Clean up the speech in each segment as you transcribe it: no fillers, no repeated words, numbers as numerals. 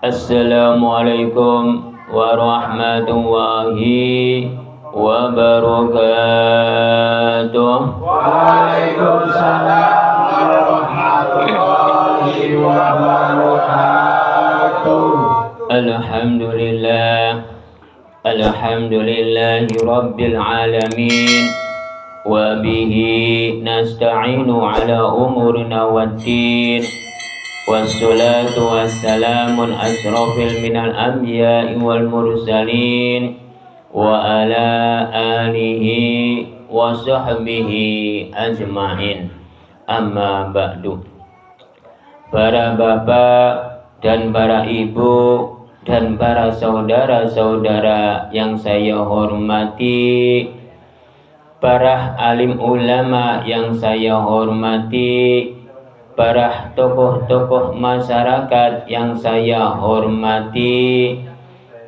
Assalamualaikum warahmatullahi wabarakatuh. Waalaikumsalam warahmatullahi wabarakatuh. Alhamdulillahi rabbil alamin. Wa bihi nasta'inu ala umurina waddin. Wassalatu wassalamun asrafil minal anbiya'i wal mursalin. Wa ala alihi wa sahbihi ajma'in. Amma ba'du. Para bapak dan para ibu dan para saudara-saudara yang saya hormati, para alim ulama yang saya hormati, para tokoh-tokoh masyarakat yang saya hormati,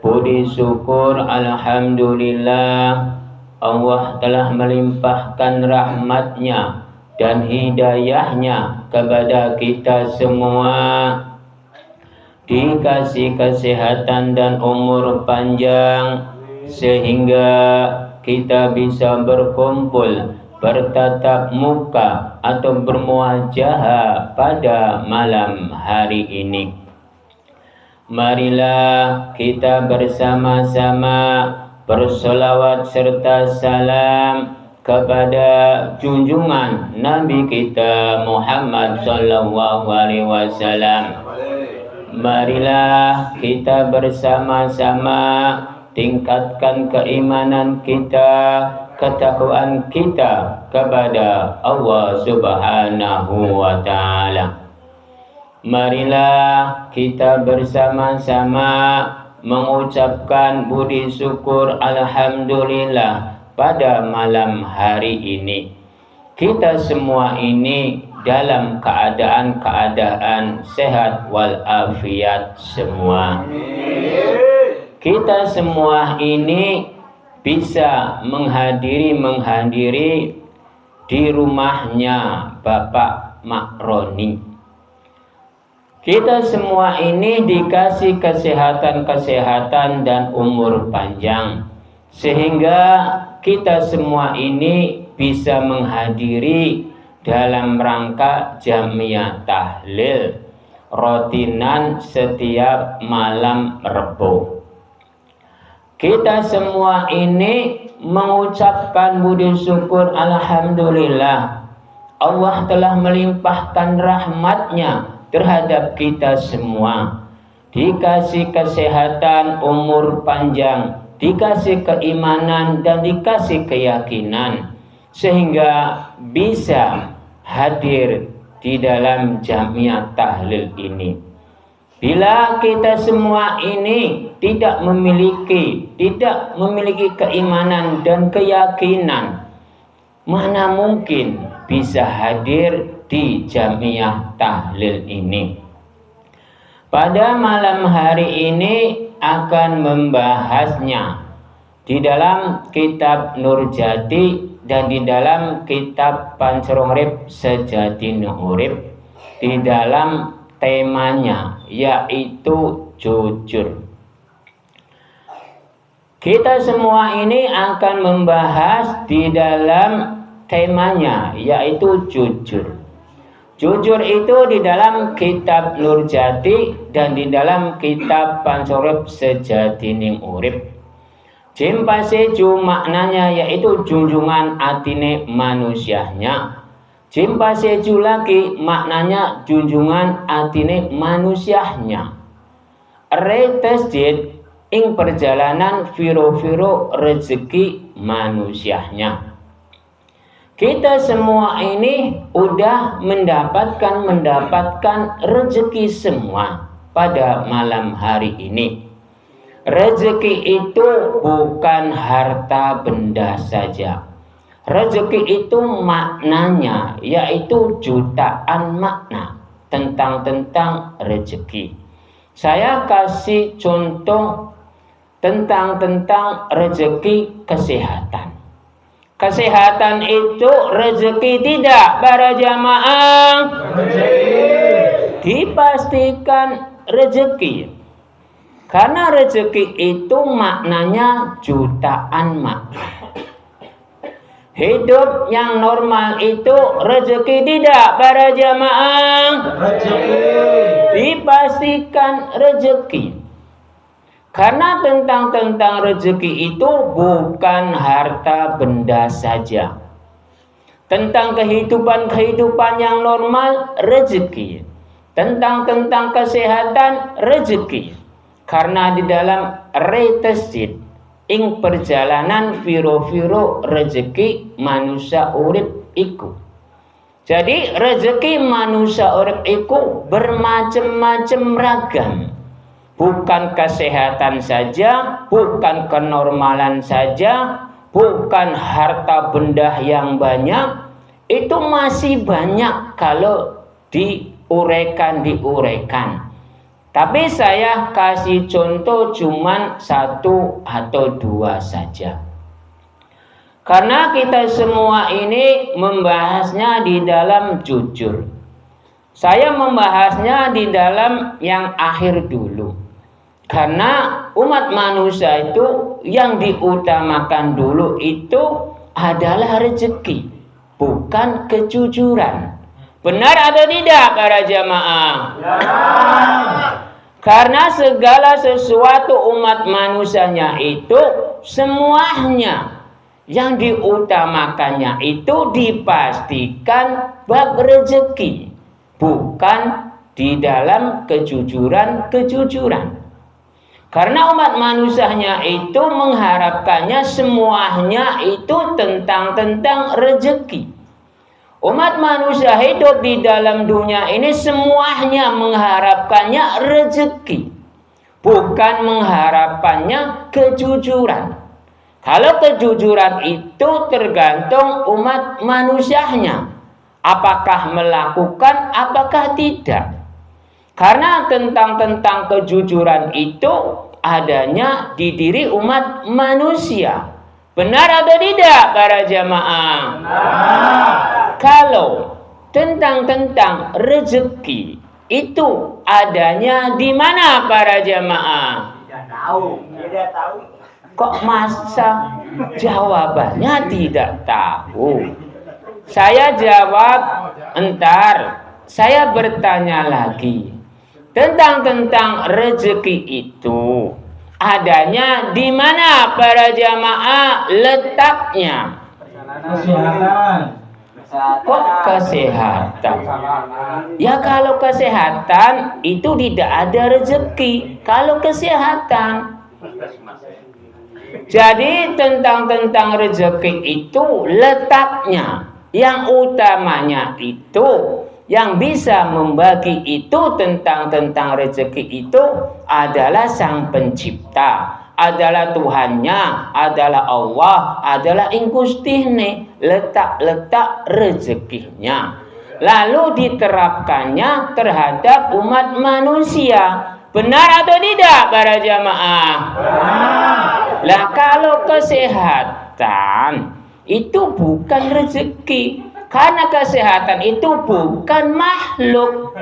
puji syukur alhamdulillah Allah telah melimpahkan rahmatnya dan hidayahnya kepada kita semua, dikasih kesehatan dan umur panjang sehingga kita bisa berkumpul, bertatap muka atau bermuajahah pada malam hari ini. Marilah kita bersama-sama bersolawat serta salam kepada junjungan Nabi kita Muhammad sallallahu alaihi wasallam. Marilah kita bersama-sama tingkatkan keimanan kita, ketakwaan kita kepada Allah Subhanahu wa ta'ala. Marilah kita bersama-sama mengucapkan puji syukur alhamdulillah pada malam hari ini. Kita semua ini dalam keadaan sehat walafiat semua. Kita semua ini bisa menghadiri di rumahnya Bapak Makroni. Kita semua ini dikasih kesehatan dan umur panjang, sehingga kita semua ini bisa menghadiri dalam rangka jamiah tahlil rutinan setiap malam Rebo. Kita semua ini mengucapkan puji syukur alhamdulillah Allah telah melimpahkan rahmatnya terhadap kita semua, dikasih kesehatan, umur panjang, dikasih keimanan dan dikasih keyakinan, sehingga bisa hadir di dalam jamiah tahlil ini. Bila kita semua ini tidak memiliki keimanan dan keyakinan, mana mungkin bisa hadir di jamiah tahlil ini. Pada malam hari ini akan membahasnya di dalam kitab Nurjati dan di dalam kitab Pancerung Urip Sejati Urip, di dalam temanya yaitu jujur. Kita semua ini akan membahas di dalam temanya yaitu jujur. Jujur itu di dalam kitab Nurjati dan di dalam kitab Pancerung Urip Sejati Urip. Jimpaseju maknanya yaitu junjungan atine manusianya. Jimpaseju lagi maknanya junjungan atine manusianya. Retesjid ing perjalanan viro-viro rezeki manusianya. Kita semua ini udah mendapatkan rezeki semua pada malam hari ini. Rezeki itu bukan harta benda saja. Rezeki itu maknanya yaitu jutaan makna tentang rezeki. Saya kasih contoh tentang rezeki kesehatan. Kesehatan itu rezeki tidak para jamaah? Dipastikan rezeki. Karena rezeki itu maknanya jutaan makna. Hidup yang normal itu rezeki tidak para jamaah? Rezeki. Dipastikan rezeki. Karena tentang rezeki itu bukan harta benda saja. Tentang kehidupan yang normal, rezeki. Tentang kesehatan, rezeki. Karena di dalam retesit, ing perjalanan viro-viro rezeki manusia urip iku. Jadi rezeki manusia urip iku bermacam-macam ragam. Bukan kesehatan saja, bukan kenormalan saja, bukan harta benda yang banyak. Itu masih banyak kalau diuraikan. Tapi saya kasih contoh cuman 1 atau 2 saja. Karena kita semua ini membahasnya di dalam jujur. Saya membahasnya di dalam yang akhir dulu. Karena umat manusia itu yang diutamakan dulu itu adalah rezeki, bukan kejujuran. Benar atau tidak para jamaah? Ya. Karena segala sesuatu umat manusianya itu semuanya yang diutamakannya itu dipastikan bab rezeki, bukan di dalam kejujuran. Karena umat manusianya itu mengharapkannya semuanya itu tentang rezeki. Umat manusia hidup di dalam dunia ini semuanya mengharapkannya rezeki, bukan mengharapkannya kejujuran. Kalau kejujuran itu tergantung umat manusianya, apakah melakukan, apakah tidak. Karena tentang kejujuran itu adanya di diri umat manusia. Benar atau tidak para jamaah? Benar. Kalau tentang rezeki itu adanya di mana para jamaah? Tidak tahu. Kok masa jawabannya tidak tahu? Saya jawab entar. Saya bertanya lagi. Tentang rezeki itu adanya di mana para jamaah letaknya? Kesehatan. Kok kesehatan? Ya kalau kesehatan itu tidak ada rezeki. Kalau kesehatan. Jadi tentang rezeki itu letaknya. Yang utamanya itu yang bisa membagi itu tentang rezeki itu adalah Sang Pencipta, adalah Tuhannya, adalah Allah, adalah Ingkustihne, letak rezekinya. Lalu diterapkannya terhadap umat manusia. Benar atau tidak para jamaah? Lah kalau kesehatan itu bukan rezeki. Karena kesehatan itu bukan makhluk.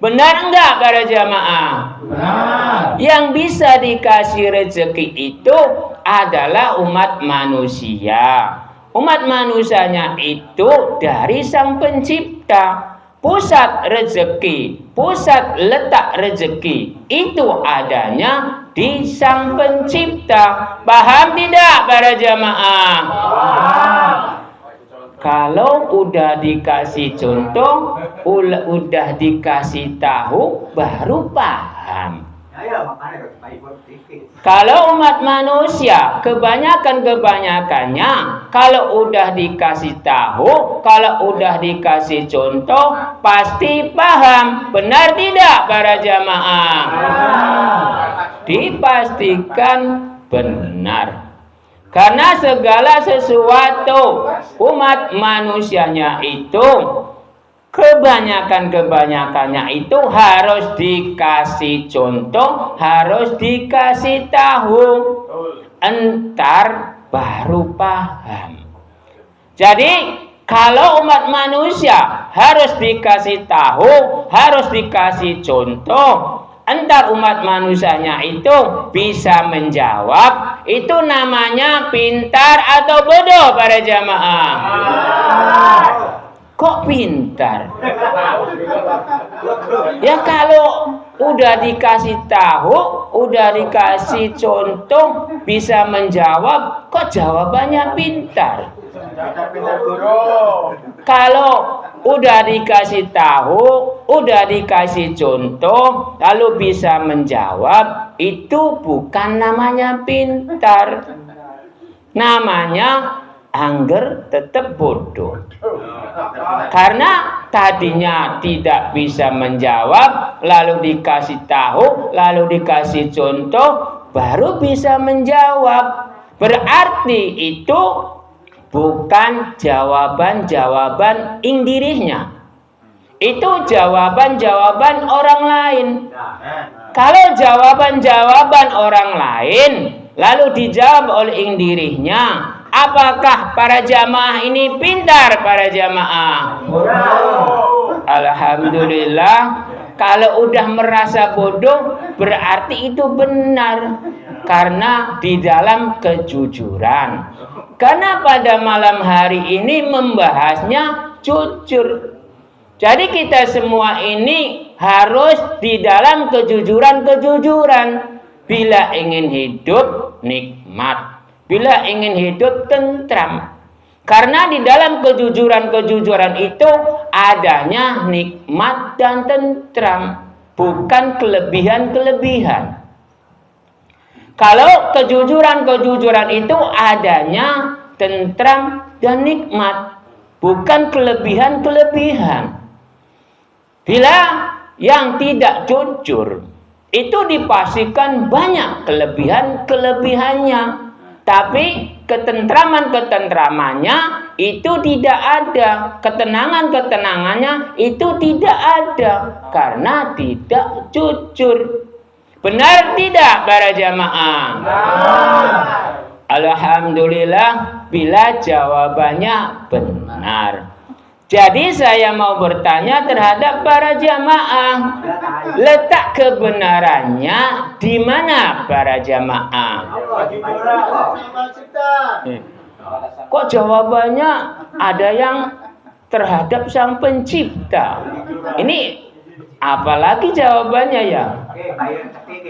Benar enggak para jamaah? Benar. Yang bisa dikasih rezeki itu adalah umat manusia. Umat manusianya itu dari Sang Pencipta. Pusat rezeki, pusat letak rezeki itu adanya di Sang Pencipta. Paham tidak para jamaah? Paham. Kalau udah dikasih contoh, udah dikasih tahu, baru paham. Kalau umat manusia, kebanyakannya, kalau udah dikasih tahu, kalau udah dikasih contoh, pasti paham. Benar tidak para jamaah? Dipastikan benar. Karena segala sesuatu umat manusianya itu kebanyakannya itu harus dikasih contoh, harus dikasih tahu. Entar baru paham. Jadi kalau umat manusia harus dikasih tahu, harus dikasih contoh, entar umat manusianya itu bisa menjawab, itu namanya pintar atau bodoh para jamaah? Kok pintar? Ya kalau udah dikasih tahu, udah dikasih contoh, bisa menjawab, kok jawabannya pintar? Kalau udah dikasih tahu, udah dikasih contoh, lalu bisa menjawab, itu bukan namanya pintar. Namanya angger tetap bodoh. Karena tadinya tidak bisa menjawab, lalu dikasih tahu, lalu dikasih contoh, baru bisa menjawab. Berarti itu bukan jawaban-jawaban indirinya. Itu jawaban-jawaban orang lain. Kalau jawaban-jawaban orang lain lalu dijawab oleh indirinya, apakah para jamaah ini pintar para jamaah? Alhamdulillah. Kalau udah merasa bodoh berarti itu benar. Karena di dalam kejujuran. Karena pada malam hari ini membahasnya jujur. Jadi kita semua ini harus di dalam kejujuran-kejujuran. Bila ingin hidup nikmat, bila ingin hidup tentram. Karena di dalam kejujuran-kejujuran itu adanya nikmat dan tentram, bukan kelebihan-kelebihan. Kalau kejujuran-kejujuran itu adanya tentram dan nikmat, bukan kelebihan-kelebihan. Bila yang tidak jujur, itu dipastikan banyak kelebihan-kelebihannya. Tapi ketentraman-ketentramannya itu tidak ada. Ketenangan-ketenangannya itu tidak ada. Karena tidak jujur. Benar tidak para jamaah? Alhamdulillah bila jawabannya benar. Jadi saya mau bertanya terhadap para jamaah. Letak kebenarannya di mana para jamaah? Kok jawabannya ada yang terhadap Sang Pencipta? Ini apalagi jawabannya ya?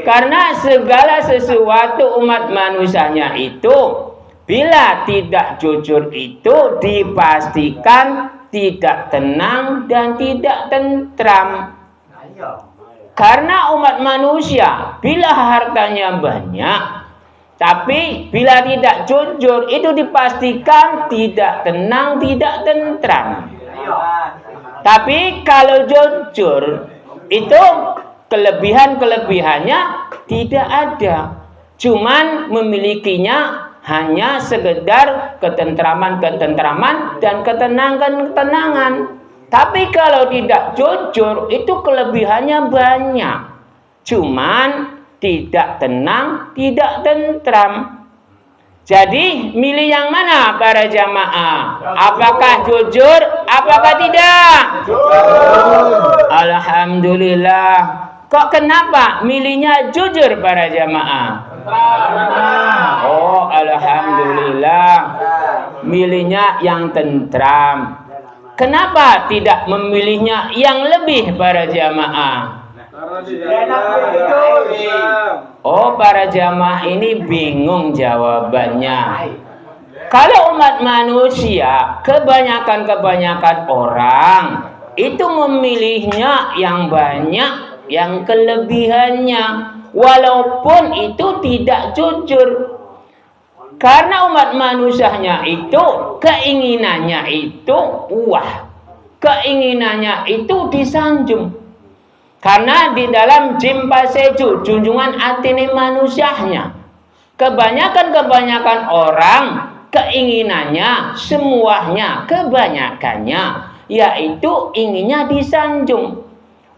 Karena segala sesuatu umat manusianya itu bila tidak jujur itu dipastikan tidak tenang dan tidak tentram. Karena umat manusia bila hartanya banyak, tapi bila tidak jujur itu dipastikan tidak tenang, tidak tentram. Tapi kalau jujur itu kelebihan-kelebihannya tidak ada. Cuman memilikinya hanya sekedar ketentraman-ketentraman dan ketenangan-ketenangan. Tapi kalau tidak jujur itu kelebihannya banyak. Cuman tidak tenang, tidak tentram. Jadi milih yang mana para jamaah? Apakah jujur? Apakah tidak? Alhamdulillah. Kok kenapa milihnya jujur para jamaah? Oh, alhamdulillah. Milihnya yang tentram. Kenapa tidak memilihnya yang lebih para jamaah? Oh, para jamaah ini bingung jawabannya. Kalau umat manusia, kebanyakan orang itu memilihnya yang banyak, yang kelebihannya, walaupun itu tidak jujur. Karena umat manusianya itu keinginannya itu keinginannya itu disanjung. Karena di dalam jimpa seju, junjungan atini manusianya, kebanyakan orang keinginannya semuanya, kebanyakannya yaitu inginnya disanjung.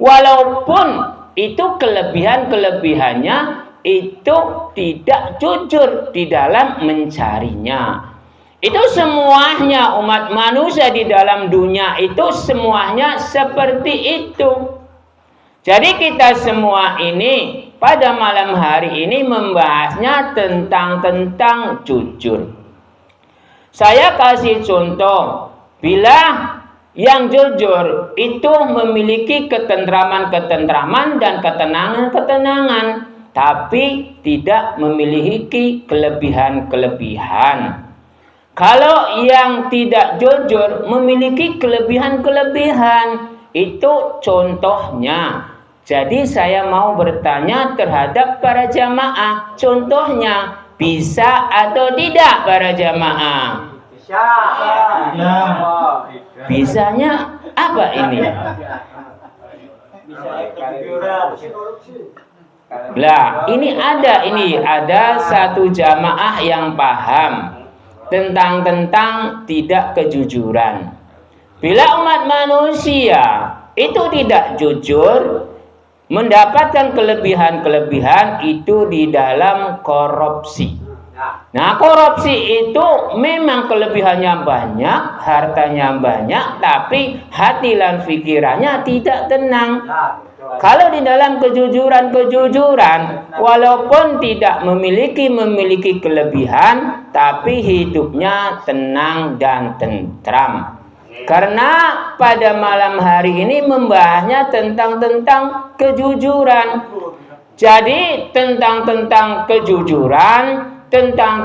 Walaupun itu kelebihannya itu tidak jujur di dalam mencarinya. Itu semuanya umat manusia di dalam dunia itu semuanya seperti itu. Jadi kita semua ini pada malam hari ini membahasnya tentang jujur. Saya kasih contoh, bila yang jujur itu memiliki ketentraman dan ketenangan, tapi tidak memiliki kelebihan-kelebihan. Kalau yang tidak jujur memiliki kelebihan-kelebihan, itu contohnya. Jadi saya mau bertanya terhadap para jamaah, contohnya bisa atau tidak para jamaah? Bisa. Bisanya apa ini? Lah, ini ada satu jamaah yang paham tentang tidak kejujuran. Bila umat manusia itu tidak jujur, mendapatkan kelebihan-kelebihan itu di dalam korupsi. Nah, korupsi itu memang kelebihannya banyak, hartanya banyak, tapi hati dan pikirannya tidak tenang. Kalau di dalam kejujuran, walaupun tidak memiliki kelebihan, tapi hidupnya tenang dan tentram. Karena pada malam hari ini membahasnya tentang kejujuran. Jadi tentang kejujuran, tentang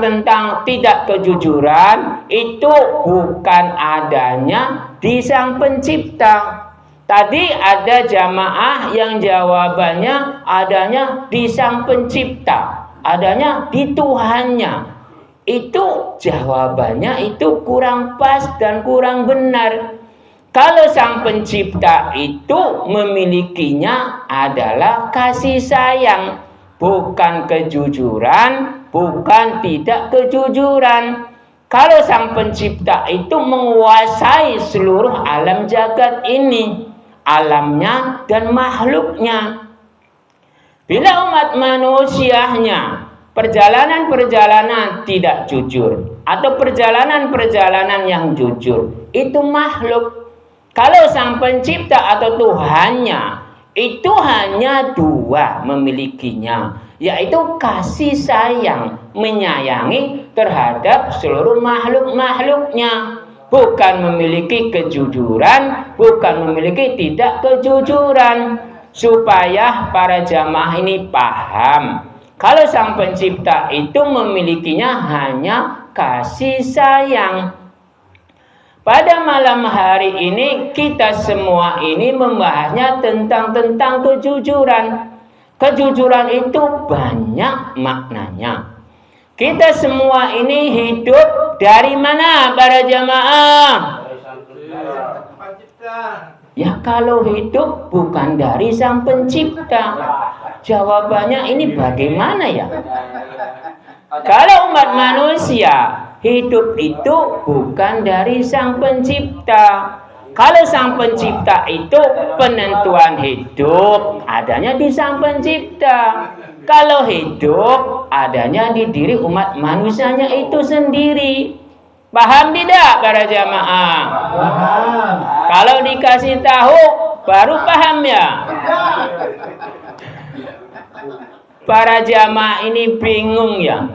tidak kejujuran itu bukan adanya di Sang Pencipta. Tadi ada jamaah yang jawabannya adanya di Sang Pencipta, adanya di Tuhannya. Itu jawabannya itu kurang pas dan kurang benar. Kalau Sang Pencipta itu memilikinya adalah kasih sayang, bukan kejujuran, bukan tidak kejujuran. Kalau Sang Pencipta itu menguasai seluruh alam jagat ini, alamnya dan makhluknya. Bila umat manusianya perjalanan tidak jujur atau perjalanan yang jujur, itu makhluk. Kalau Sang Pencipta atau Tuhannya itu hanya dua memilikinya, yaitu kasih sayang, menyayangi terhadap seluruh makhluknya, bukan memiliki kejujuran, bukan memiliki tidak kejujuran. Supaya para jamaah ini paham, kalau Sang Pencipta itu memilikinya hanya kasih sayang. Pada malam hari ini kita semua ini membahasnya tentang kejujuran. Kejujuran itu banyak maknanya. Kita semua ini hidup dari mana para jamaah? Ya, kalau hidup bukan dari Sang Pencipta. Jawabannya ini bagaimana ya? Kalau umat manusia hidup itu bukan dari Sang Pencipta. Kalau Sang Pencipta itu penentuan hidup adanya di Sang Pencipta. Kalau hidup adanya di diri umat manusianya itu sendiri. Paham tidak para jamaah? Paham. Kalau dikasih tahu baru paham ya. Para jamaah ini bingung ya.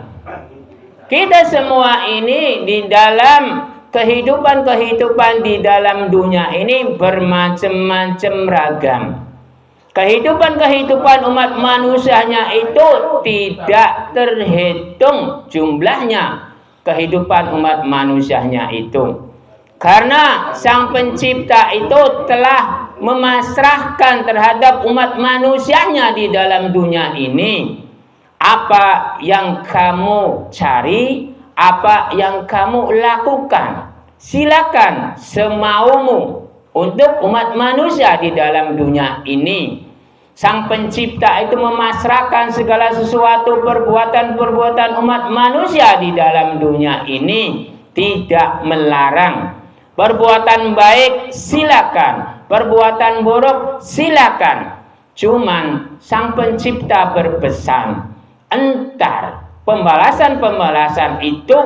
Kita semua ini di dalam kehidupan di dalam dunia ini bermacam-macam ragam. Kehidupan umat manusianya itu tidak terhitung jumlahnya. Kehidupan umat manusianya itu. Karena Sang Pencipta itu telah memasrahkan terhadap umat manusianya di dalam dunia ini. Apa yang kamu cari, apa yang kamu lakukan, silakan semaumu untuk umat manusia di dalam dunia ini. Sang Pencipta itu memasrahkan segala sesuatu perbuatan umat manusia di dalam dunia ini, tidak melarang. Perbuatan baik silakan, perbuatan buruk silakan. Cuman Sang Pencipta berpesan, entar pembalasan itu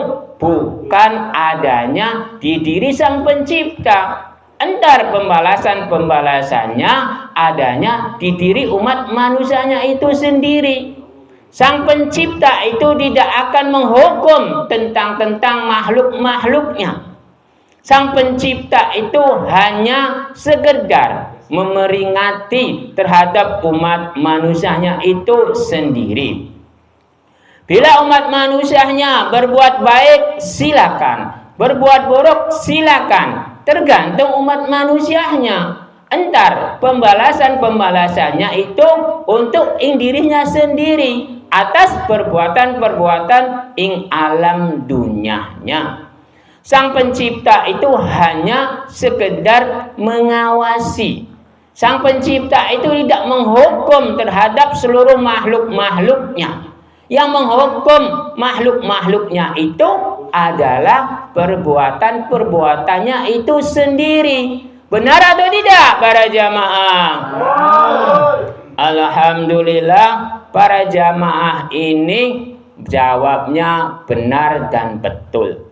bukan adanya di diri Sang Pencipta. Entar pembalasannya adanya di diri umat manusianya itu sendiri. Sang pencipta itu tidak akan menghukum tentang makhluk-makhluknya. Sang pencipta itu hanya sekedar memeringati terhadap umat manusianya itu sendiri. Bila umat manusianya berbuat baik, silakan. Berbuat buruk, silakan. Tergantung umat manusianya. Entar pembalasannya itu untuk dirinya sendiri atas perbuatan-perbuatan ing alam dunianya. Sang pencipta itu hanya sekedar mengawasi. Sang pencipta itu tidak menghukum terhadap seluruh makhluk-makhluknya. Yang menghukum makhluk-makhluknya itu adalah perbuatan-perbuatannya itu sendiri. Benar atau tidak para jamaah? Alhamdulillah para jamaah ini jawabnya benar dan betul.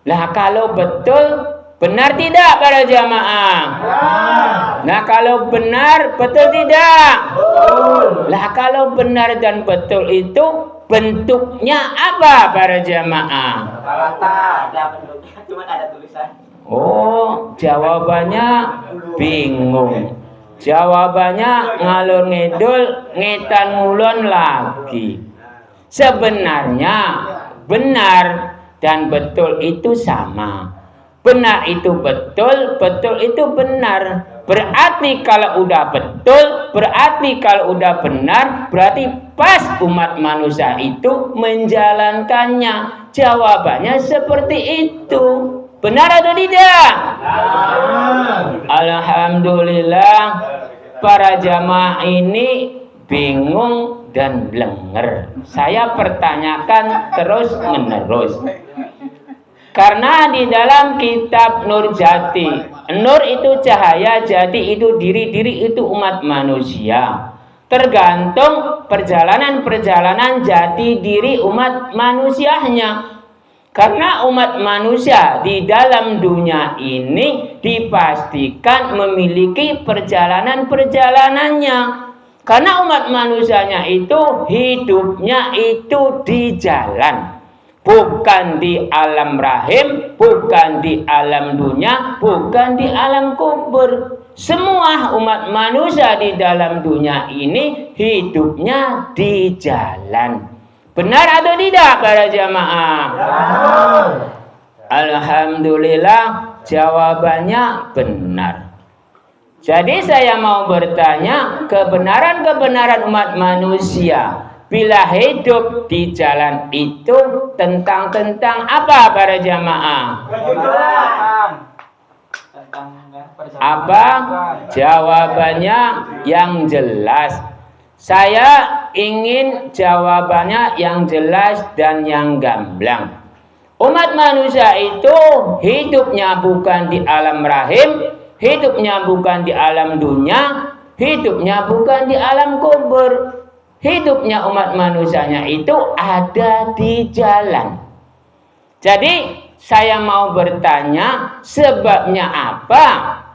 Nah kalau betul, benar tidak para jamaah? Nah kalau benar, betul tidak? Lah kalau benar dan betul itu bentuknya apa para jamaah? Ada bentuknya, cuma ada tulisan. Oh, jawabannya bingung. Jawabannya ngalur ngidul, ngetan ngulon lagi. Sebenarnya benar dan betul itu sama. Benar itu betul, betul itu benar. Berarti kalau udah betul, berarti kalau udah benar, berarti pas umat manusia itu menjalankannya. Jawabannya seperti itu. Benar atau tidak? Alhamdulillah para jamaah ini bingung dan blenger. Saya pertanyakan terus menerus. Karena di dalam kitab Nur Jati, Nur itu cahaya, Jati itu diri itu umat manusia. Tergantung perjalanan jati diri umat manusianya. Karena umat manusia di dalam dunia ini dipastikan memiliki perjalanan-perjalanannya. Karena umat manusianya itu hidupnya itu di jalan. Bukan di alam rahim, bukan di alam dunia, bukan di alam kubur. Semua umat manusia di dalam dunia ini hidupnya di jalan. Benar atau tidak para jamaah? Alhamdulillah jawabannya benar. Jadi saya mau bertanya kebenaran-kebenaran umat manusia bila hidup di jalan itu tentang apa para jamaah? Apa? Jawabannya yang jelas. Saya ingin jawabannya yang jelas dan yang gamblang. Umat manusia itu hidupnya bukan di alam rahim, hidupnya bukan di alam dunia, hidupnya bukan di alam kubur. Hidupnya umat manusianya itu ada di jalan. Jadi saya mau bertanya sebabnya apa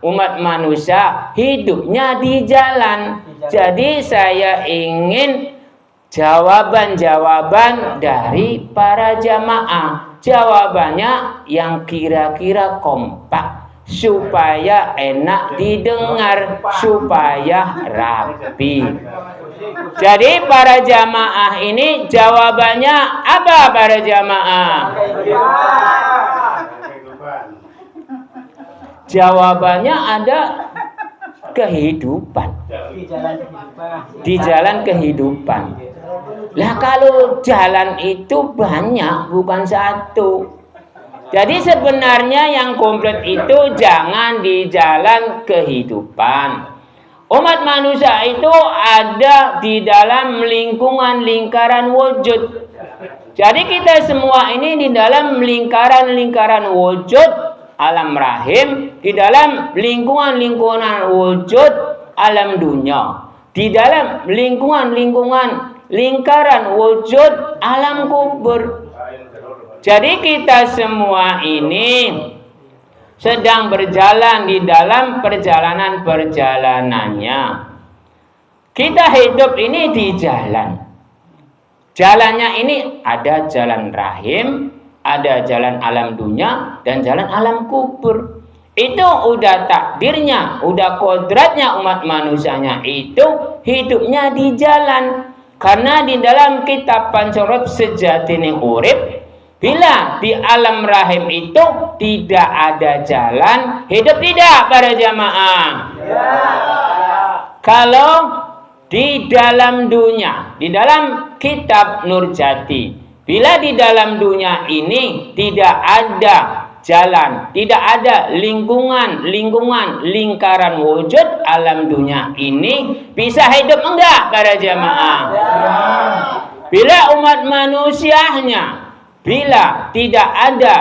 umat manusia hidupnya di jalan. Jadi saya ingin jawaban-jawaban dari para jamaah. Jawabannya yang kira-kira kompak supaya enak didengar, supaya rapi. Jadi para jamaah ini jawabannya apa para jamaah? Jawabannya ada kehidupan. Di jalan kehidupan. Lah kalau jalan itu banyak, bukan satu. Jadi sebenarnya yang komplit itu jangan di jalan kehidupan. Umat manusia itu ada di dalam lingkaran wujud. Jadi kita semua ini di dalam lingkaran wujud alam rahim, di dalam lingkungan wujud alam dunia, di dalam lingkaran wujud alam kubur. Jadi kita semua ini sedang berjalan di dalam perjalanan-perjalanannya. Kita hidup ini di jalan. Jalannya ini ada jalan rahim, ada jalan alam dunia, dan jalan alam kubur. Itu udah takdirnya, udah kodratnya umat manusianya itu hidupnya di jalan. Karena di dalam kitab Pancorot Sejatine Urip, bila di alam rahim itu tidak ada jalan, hidup tidak para jamaah? Ya. Kalau di dalam dunia, di dalam kitab Nurjati, bila di dalam dunia ini tidak ada jalan, tidak ada lingkaran wujud alam dunia ini, bisa hidup enggak para jamaah? Bila umat manusianya, bila tidak ada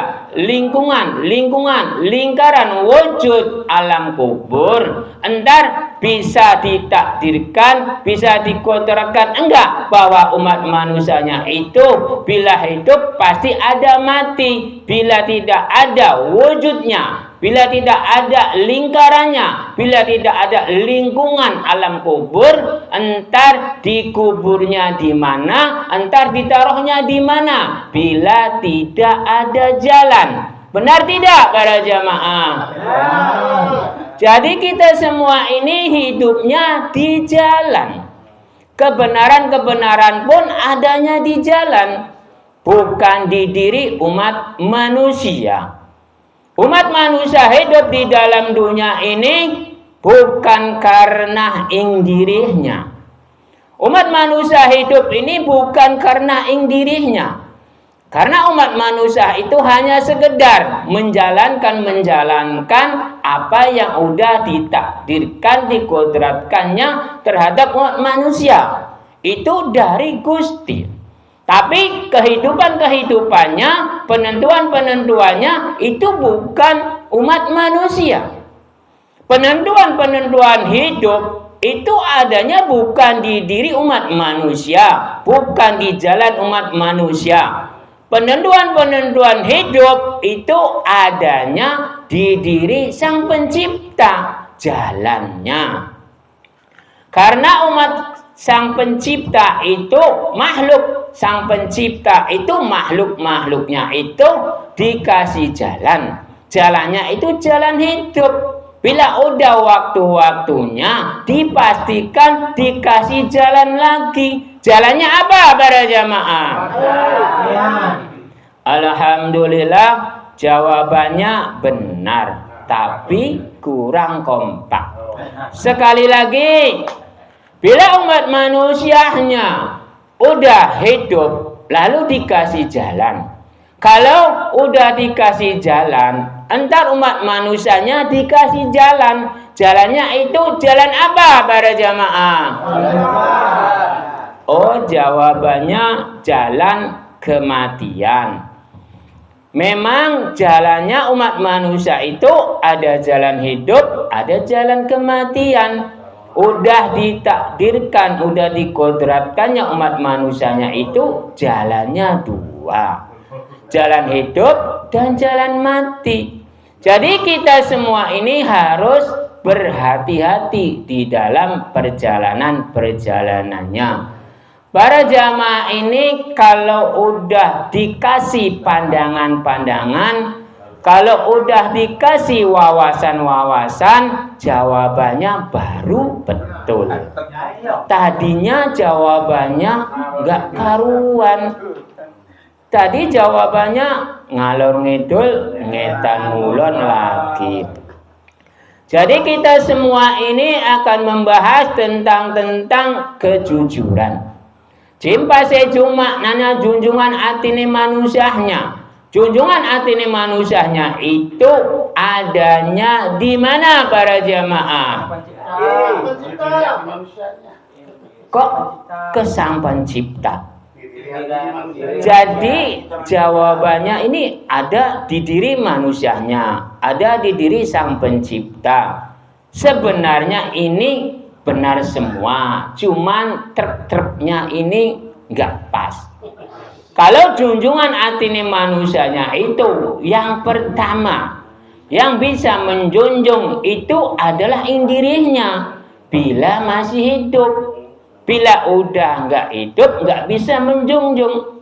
lingkaran wujud alam kubur, entar bisa ditakdirkan, bisa dikontrakkan enggak bahwa umat manusianya itu bila hidup pasti ada mati, bila tidak ada wujudnya, bila tidak ada lingkarannya, bila tidak ada lingkungan alam kubur, entar dikuburnya di mana, entar ditaruhnya di mana, bila tidak ada jalan. Benar tidak para jamaah? Jadi kita semua ini hidupnya di jalan. Kebenaran-kebenaran pun adanya di jalan, bukan di diri umat manusia. Umat manusia hidup di dalam dunia ini bukan karena ing dirinya. Umat manusia hidup ini bukan karena ing dirinya. Karena umat manusia itu hanya sekedar menjalankan apa yang udah ditakdirkan, dikodratkannya terhadap umat manusia. Itu dari Gusti. Tapi kehidupannya, penentuannya itu bukan umat manusia. Penentuan hidup itu adanya bukan di diri umat manusia, bukan di jalan umat manusia. Penentuan hidup itu adanya di diri Sang Pencipta, jalannya. Karena umat Sang Pencipta itu makhluk, Sang Pencipta itu makhluknya itu dikasih jalan. Jalannya itu jalan hidup. Bila udah waktu-waktunya dipastikan dikasih jalan lagi. Jalannya apa para jamaah? Alhamdulillah jawabannya benar, tapi kurang kompak. Sekali lagi, bila umat manusianya udah hidup lalu dikasih jalan. Kalau udah dikasih jalan, entar umat manusianya dikasih jalan. Jalannya itu jalan apa para jamaah? Oh, jawabannya jalan kematian. Memang jalannya umat manusia itu ada jalan hidup, ada jalan kematian. Udah ditakdirkan, udah dikodratkannya umat manusianya itu jalannya dua. Jalan hidup dan jalan mati. Jadi kita semua ini harus berhati-hati di dalam perjalanannya. Para jamaah ini kalau udah dikasih pandangan-pandangan, kalau udah dikasih wawasan-wawasan, jawabannya baru betul. Tadinya jawabannya nggak karuan. Tadi jawabannya ngalor ngidul, ngetan ngulon lagi. Jadi kita semua ini akan membahas tentang kejujuran. Jimpa sejuma nanya junjungan atine manusianya. Junjungan atine manusianya itu adanya di mana para jamaah? Kok ke Sang Pencipta? Jadi jawabannya ini ada di diri manusianya, ada di diri Sang Pencipta. Sebenarnya ini benar semua, cuman truk-truknya ini nggak pas. Kalau junjungan atine manusianya itu yang pertama, Yang bisa menjunjung itu adalah indirinya bila masih hidup. Bila udah nggak hidup, nggak bisa menjunjung.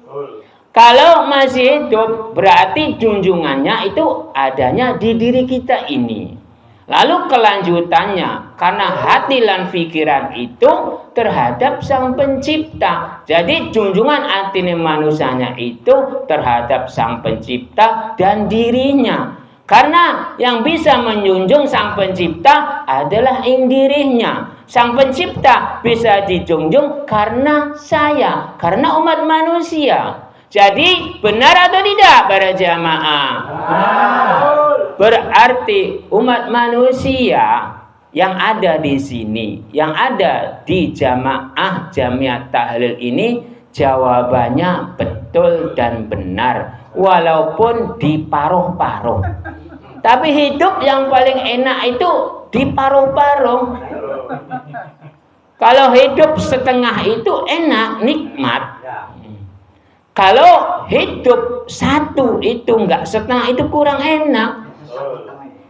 Kalau masih hidup, berarti junjungannya itu adanya di diri kita ini. Lalu kelanjutannya, karena hati dan pikiran itu terhadap Sang Pencipta. Jadi junjungan hati manusianya itu terhadap Sang Pencipta dan dirinya. Karena yang bisa menjunjung Sang Pencipta adalah dirinya. Sang Pencipta bisa dijunjung karena saya, karena umat manusia. Jadi benar atau tidak para jamaah? Berarti umat manusia yang ada di sini, yang ada di jamaah Jamiat Tahlil ini, jawabannya betul dan benar, walaupun diparuh-paruh. Tapi hidup yang paling enak itu diparuh-paruh. Kalau hidup setengah itu enak, nikmat. Kalau hidup satu itu enggak setengah, itu kurang enak.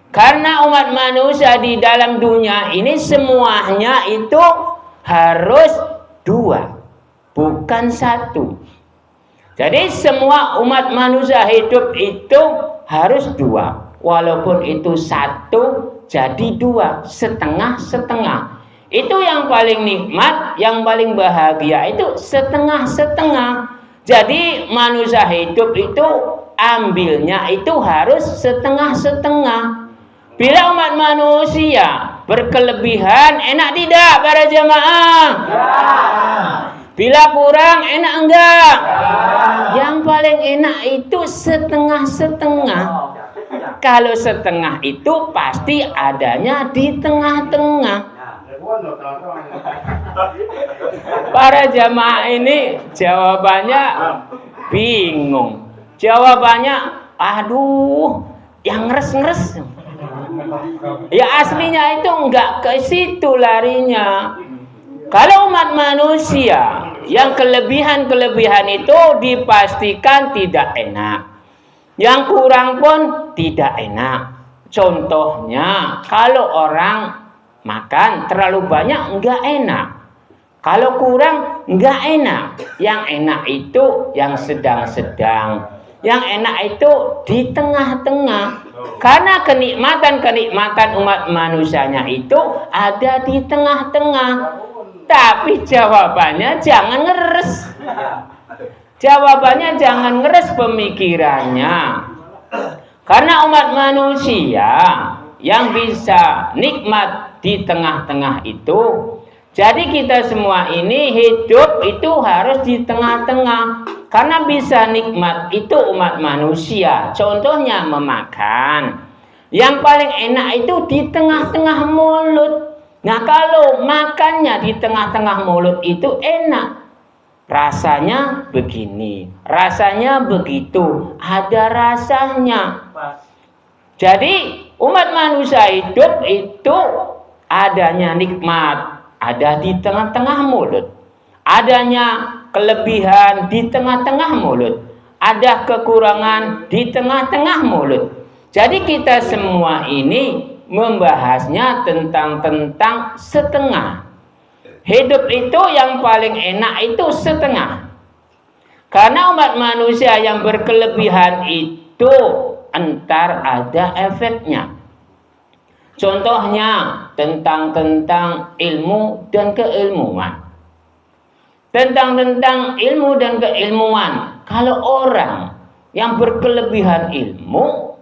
Karena umat manusia di dalam dunia ini semuanya itu harus dua, bukan satu. Jadi semua umat manusia hidup itu harus dua. Walaupun itu satu jadi dua, setengah-setengah. Itu yang paling nikmat, yang paling bahagia itu setengah-setengah. Jadi manusia hidup itu ambilnya itu harus setengah-setengah. Bila umat manusia berkelebihan, enak tidak para jamaah? Bila kurang, enak enggak? Yang paling enak itu setengah-setengah. Kalau setengah itu pasti adanya di tengah-tengah. Para jamaah ini jawabannya bingung. Jawabannya, aduh, yang ngeres-ngeres. Ya aslinya itu enggak ke situ larinya. Kalau umat manusia yang kelebihan-kelebihan itu dipastikan tidak enak. Yang kurang pun tidak enak. Contohnya, kalau orang makan terlalu banyak enggak enak. Kalau kurang enggak enak. Yang enak itu yang sedang-sedang. Yang enak itu di tengah-tengah. Karena kenikmatan-kenikmatan umat manusianya itu ada di tengah-tengah. Tapi jawabannya jangan ngeres. Jawabannya jangan ngeres pemikirannya. Karena umat manusia yang bisa nikmat di tengah-tengah itu, jadi kita semua ini hidup itu harus di tengah-tengah. Karena bisa nikmat itu umat manusia. Contohnya memakan. Yang paling enak itu di tengah-tengah mulut. Nah kalau makannya di tengah-tengah mulut itu enak. Rasanya begini, rasanya begitu, ada rasanya. Jadi umat manusia hidup itu adanya nikmat, ada di tengah-tengah mulut. Adanya kelebihan di tengah-tengah mulut. Ada kekurangan di tengah-tengah mulut. Jadi kita semua ini membahasnya tentang setengah. Hidup itu yang paling enak itu setengah. Karena umat manusia yang berkelebihan itu entar ada efeknya. Contohnya tentang ilmu dan keilmuan. Tentang ilmu dan keilmuan. Kalau orang yang berkelebihan ilmu,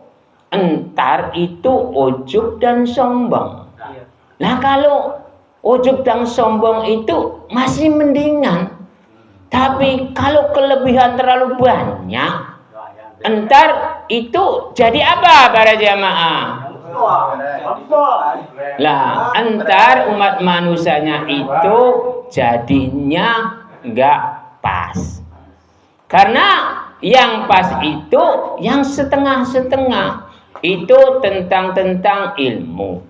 entar itu ujub dan sombong. Nah kalau ujub dan sombong itu masih mendingan. Tapi kalau kelebihan terlalu banyak, entar itu jadi apa para jamaah? Lah, entar umat manusianya itu jadinya enggak pas. Karena yang pas itu yang setengah-setengah. Itu tentang ilmu.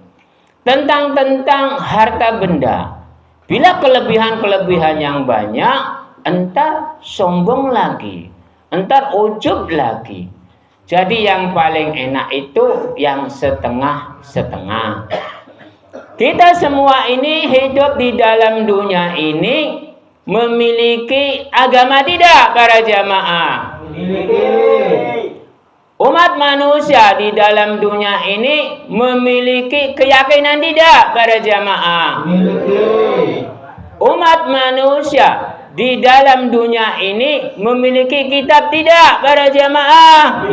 Tentang harta benda. Bila kelebihan-kelebihan yang banyak, entar sombong lagi. Entar ujub lagi. Jadi yang paling enak itu yang setengah-setengah. Kita semua ini hidup di dalam dunia ini memiliki agama tidak para jamaah? Memiliki. Umat manusia di dalam dunia ini memiliki keyakinan tidak para jamaah? Memiliki. Umat manusia di dalam dunia ini memiliki kitab tidak para jamaah?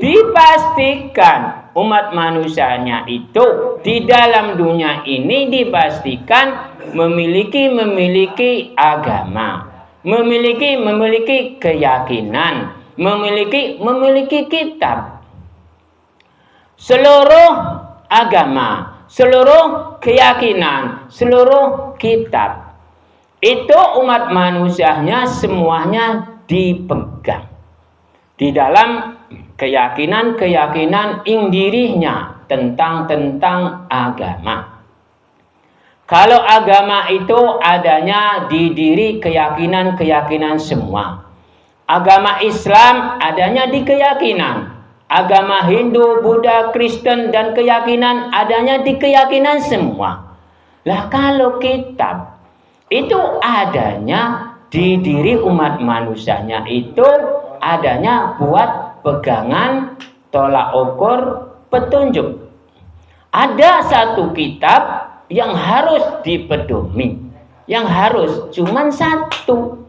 Dipastikan umat manusianya itu di dalam dunia ini dipastikan memiliki agama, memiliki keyakinan, memiliki kitab. Seluruh agama, seluruh keyakinan, seluruh kitab itu umat manusianya semuanya dipegang di dalam keyakinan dirinya tentang agama. Kalau agama itu adanya di diri keyakinan semua. Agama Islam adanya di keyakinan. Agama Hindu, Buddha, Kristen dan keyakinan adanya di keyakinan semua. Lah kalau kitab itu adanya di diri umat manusianya itu adanya buat pegangan, tolak ukur, petunjuk. Ada satu kitab yang harus dipedomi, yang harus cuman satu.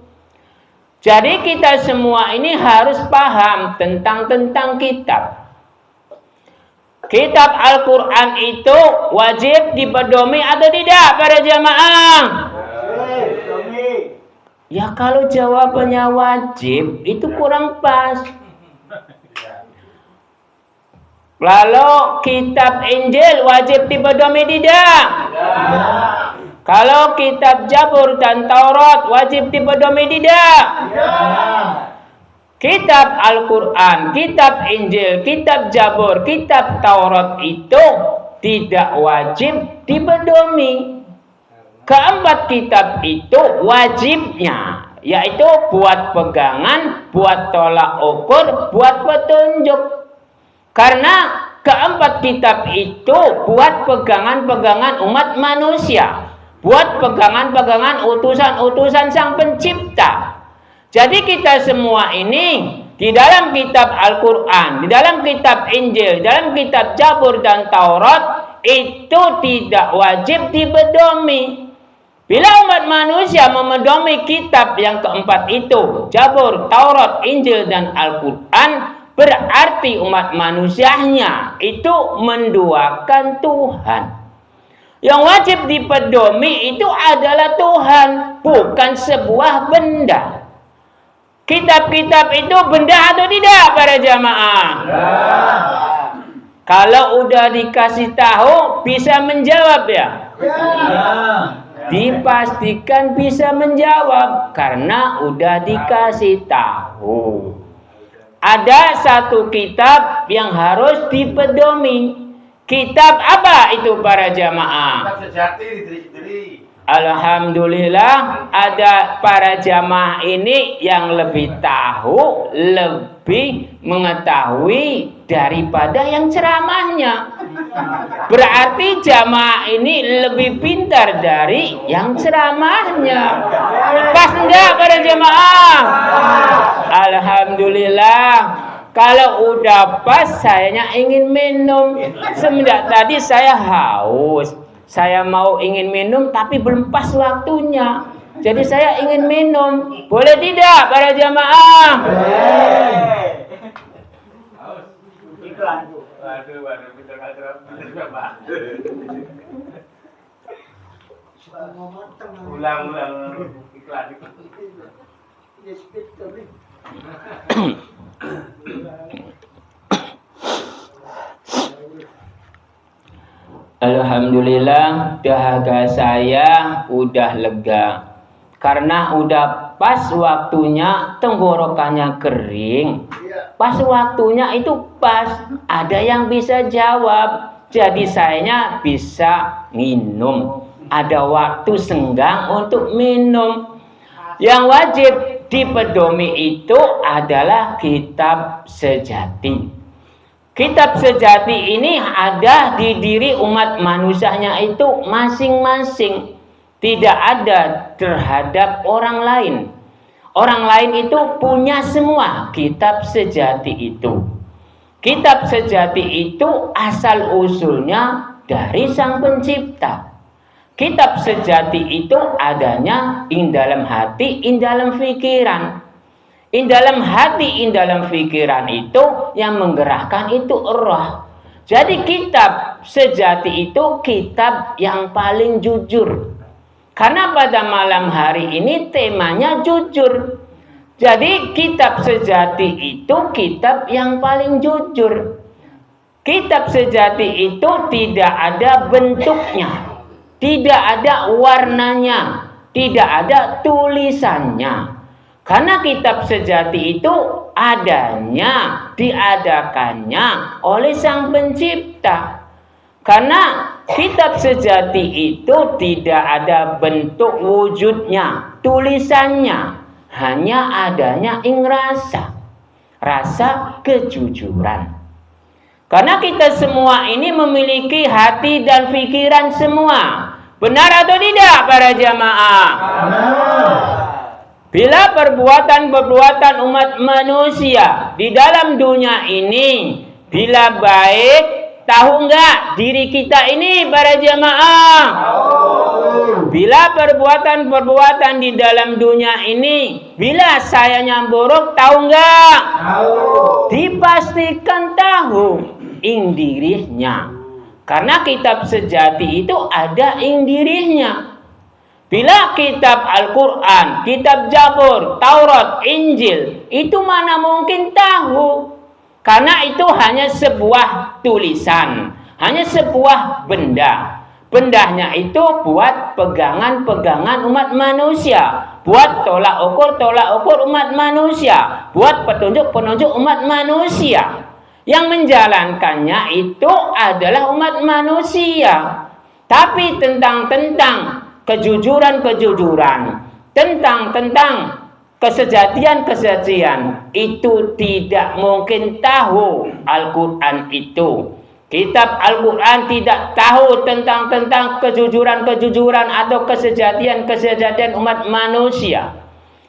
Jadi kita semua ini harus paham tentang kitab. Kitab Al-Quran itu wajib dipedomi atau tidak para jamaah? Ya kalau jawabannya wajib itu kurang pas. Lalu kitab Injil wajib dipedomi tidak? Kalau kitab Zabur dan Taurat wajib dipedomi tidak? Kitab Al-Quran, kitab Injil, kitab Zabur, kitab Taurat itu tidak wajib dipedomi. Keempat kitab itu wajibnya yaitu buat pegangan, buat tolak ukur, buat petunjuk. Karena keempat kitab itu buat pegangan-pegangan umat manusia, buat pegangan-pegangan utusan-utusan Sang Pencipta. Jadi kita semua ini di dalam kitab Al-Quran, di dalam kitab Injil, di dalam kitab Zabur dan Taurat itu tidak wajib dipedomi. Bila umat manusia memedomi kitab yang keempat itu, Zabur, Taurat, Injil, dan Al-Quran, berarti umat manusianya itu menduakan Tuhan. Yang wajib dipedomi itu adalah Tuhan, bukan sebuah benda. Kitab-kitab itu benda atau tidak para jamaah? Kalau udah dikasih tahu bisa menjawab ya? Dipastikan bisa menjawab karena udah dikasih tahu. Ada satu kitab yang harus dipedomi. Kitab apa itu para jamaah? Kitab sejati diri. Alhamdulillah ada para jamaah ini yang lebih tahu, lebih mengetahui daripada yang ceramahnya. Berarti jamaah ini lebih pintar dari yang ceramahnya. Pas enggak para jamaah? Alhamdulillah. Kalau udah pas sayanya ingin minum. Semenjak tadi saya haus. Saya mau ingin minum tapi belum pas waktunya. Jadi saya ingin minum. Boleh tidak para jamaah? Waduh, pintar Pak. Ulang iklan. Alhamdulillah dahaga saya udah lega karena udah pas waktunya tenggorokannya kering. Pas waktunya itu pas ada yang bisa jawab, jadi sayanya bisa minum. Ada waktu senggang untuk minum. Yang wajib di pedomi itu adalah kitab sejati. Kitab sejati ini ada di diri umat manusianya itu masing-masing. Tidak ada terhadap orang lain. Orang lain itu punya semua kitab sejati itu. Kitab sejati itu asal usulnya dari Sang Pencipta. Kitab sejati itu adanya in dalam hati, in dalam pikiran. In dalam hati, in dalam pikiran itu yang menggerakkan itu roh. Jadi kitab sejati itu kitab yang paling jujur. Karena pada malam hari ini temanya jujur. Jadi kitab sejati itu kitab yang paling jujur. Kitab sejati itu tidak ada bentuknya. Tidak ada warnanya, tidak ada tulisannya. Karena kitab sejati itu adanya, diadakannya oleh Sang Pencipta. Karena kitab sejati itu tidak ada bentuk wujudnya, tulisannya. Hanya adanya rasa kejujuran. Karena kita semua ini memiliki hati dan pikiran semua. Benar atau tidak para jamaah? Bila perbuatan-perbuatan umat manusia di dalam dunia ini, bila baik, tahu enggak diri kita ini para jamaah? Bila perbuatan-perbuatan di dalam dunia ini, bila sayanya buruk, tahu enggak? Dipastikan tahu ing dirinya. Karena kitab sejati itu ada ing dirinya. Bila kitab Al-Quran, kitab Zabur, Taurat, Injil, itu mana mungkin tahu. Karena itu hanya sebuah tulisan, hanya sebuah benda. Bendanya itu buat pegangan-pegangan umat manusia, buat tolak ukur umat manusia, buat petunjuk-penunjuk umat manusia. Yang menjalankannya itu adalah umat manusia. Tapi tentang kejujuran, tentang kesejatian itu tidak mungkin tahu Al-Quran itu. Kitab Al-Quran tidak tahu tentang kejujuran atau kesejatian umat manusia.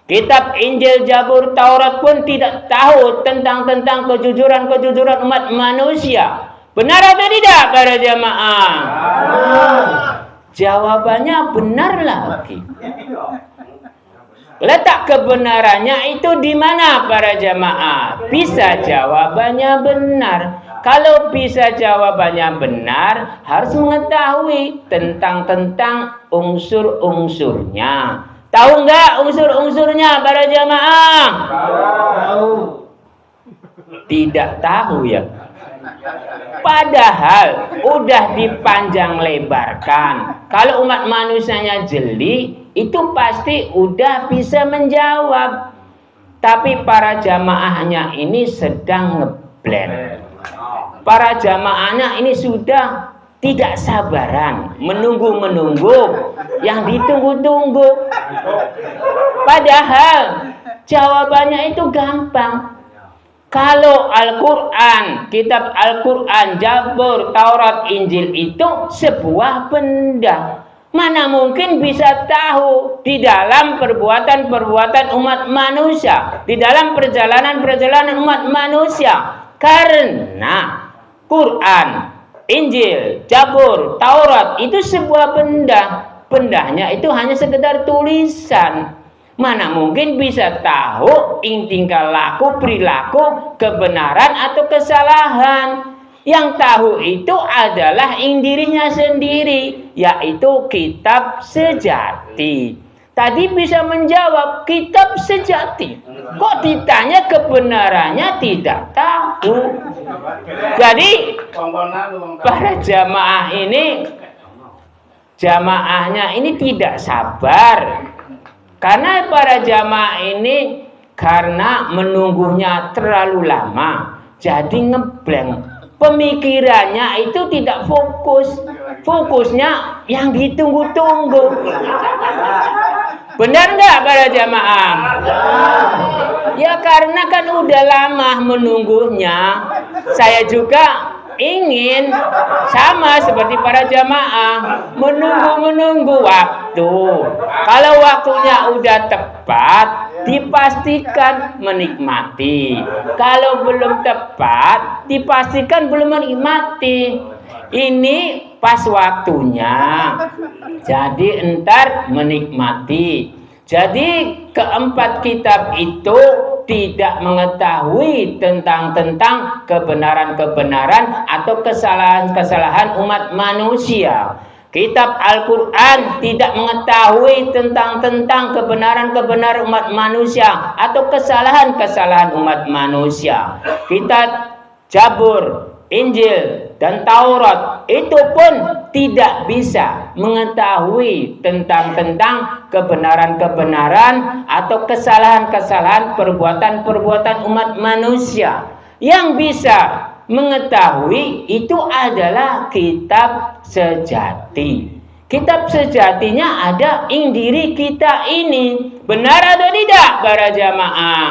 Kitab Injil, Zabur, Taurat pun tidak tahu tentang kejujuran umat manusia. Benar atau tidak para jamaah? Jawabannya benar lagi. Letak kebenarannya itu di mana para jamaah? Bisa jawabannya benar. Kalau bisa jawabannya benar, harus mengetahui tentang unsur-unsurnya. Tahu nggak unsur-unsurnya para jamaah? Tahu. Tidak tahu ya. Padahal udah dipanjang lebarkan. Kalau umat manusianya jeli, itu pasti udah bisa menjawab. Tapi para jamaahnya ini sedang ngeblend. Para jamaahnya ini sudah tidak sabaran, menunggu yang ditunggu-tunggu. Padahal jawabannya itu gampang. Kalau Al-Quran, kitab Al-Quran, Zabur, Taurat, Injil itu sebuah benda. Mana mungkin bisa tahu di dalam perbuatan-perbuatan umat manusia, di dalam perjalanan-perjalanan umat manusia. Karena Quran, Injil, Zabur, Taurat itu sebuah benda. Bendanya itu hanya sekedar tulisan. Mana mungkin bisa tahu tingkah laku, perilaku, kebenaran atau kesalahan. Yang tahu itu adalah dirinya sendiri, yaitu kitab sejati. Tadi bisa menjawab kitab sejati. Kok ditanya kebenarannya tidak tahu. Jadi para jamaahnya ini tidak sabar. Karena para jamaah ini karena menunggunya terlalu lama, jadi ngeblank. Pemikirannya itu tidak fokus. Fokusnya yang ditunggu-tunggu. Benar nggak para jamaah? Ya karena kan udah lama menunggunya. Saya juga ingin sama seperti para jamaah menunggu waktu. Kalau waktunya udah tepat, dipastikan menikmati. Kalau belum tepat, dipastikan belum menikmati. Ini pas waktunya. Jadi entar menikmati. Jadi keempat kitab itu tidak mengetahui tentang kebenaran-kebenaran atau kesalahan-kesalahan umat manusia. Kitab Al-Quran tidak mengetahui tentang kebenaran-kebenaran umat manusia atau kesalahan-kesalahan umat manusia. Kitab Zabur, Injil, dan Taurat itu pun tidak bisa mengetahui tentang kebenaran-kebenaran atau kesalahan-kesalahan perbuatan-perbuatan umat manusia. Yang bisa mengetahui itu adalah kitab sejati. Kitab sejatinya ada ing diri kita ini. Benar atau tidak para jamaah?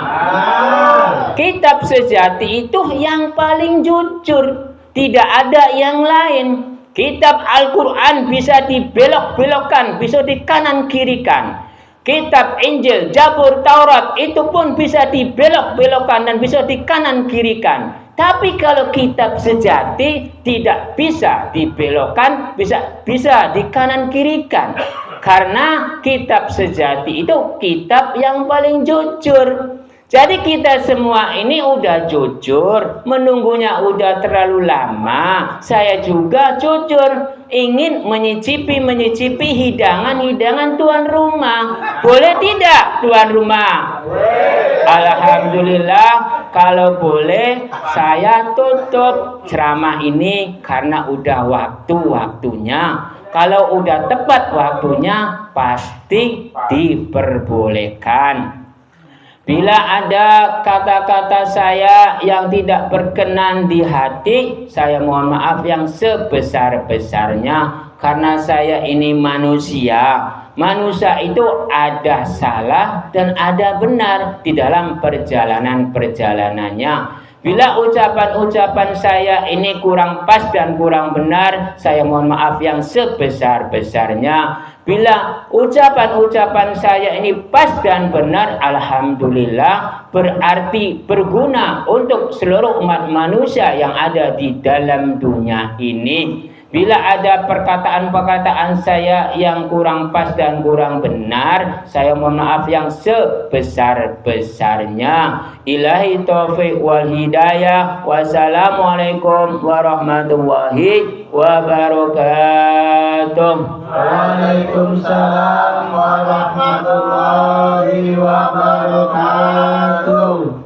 Kitab sejati itu yang paling jujur. Tidak ada yang lain. Kitab Al-Quran bisa dibelok-belokkan, bisa dikanan-kirikan. Kitab Injil, Zabur, Taurat itu pun bisa dibelok-belokkan dan bisa dikanan-kirikan. Tapi kalau kitab sejati tidak bisa dibelokkan, bisa dikanan-kirikan. Karena kitab sejati itu kitab yang paling jujur. Jadi kita semua ini udah jujur, menunggunya udah terlalu lama. Saya juga jujur, ingin menyicipi hidangan tuan rumah. Boleh tidak tuan rumah? Alhamdulillah, kalau boleh saya tutup ceramah ini karena udah waktunya. Kalau udah tepat waktunya pasti diperbolehkan. Bila ada kata-kata saya yang tidak berkenan di hati, saya mohon maaf yang sebesar-besarnya. Karena saya ini manusia. Manusia itu ada salah dan ada benar di dalam perjalanannya. Bila ucapan-ucapan saya ini kurang pas dan kurang benar, saya mohon maaf yang sebesar-besarnya. Bila ucapan-ucapan saya ini pas dan benar, alhamdulillah, berarti berguna untuk seluruh umat manusia yang ada di dalam dunia ini. Bila ada perkataan-perkataan saya yang kurang pas dan kurang benar, saya mohon maaf yang sebesar-besarnya. Ilahi taufiq wal hidayah. Wassalamualaikum warahmatullahi wabarakatuh. Waalaikumsalam warahmatullahi wabarakatuh.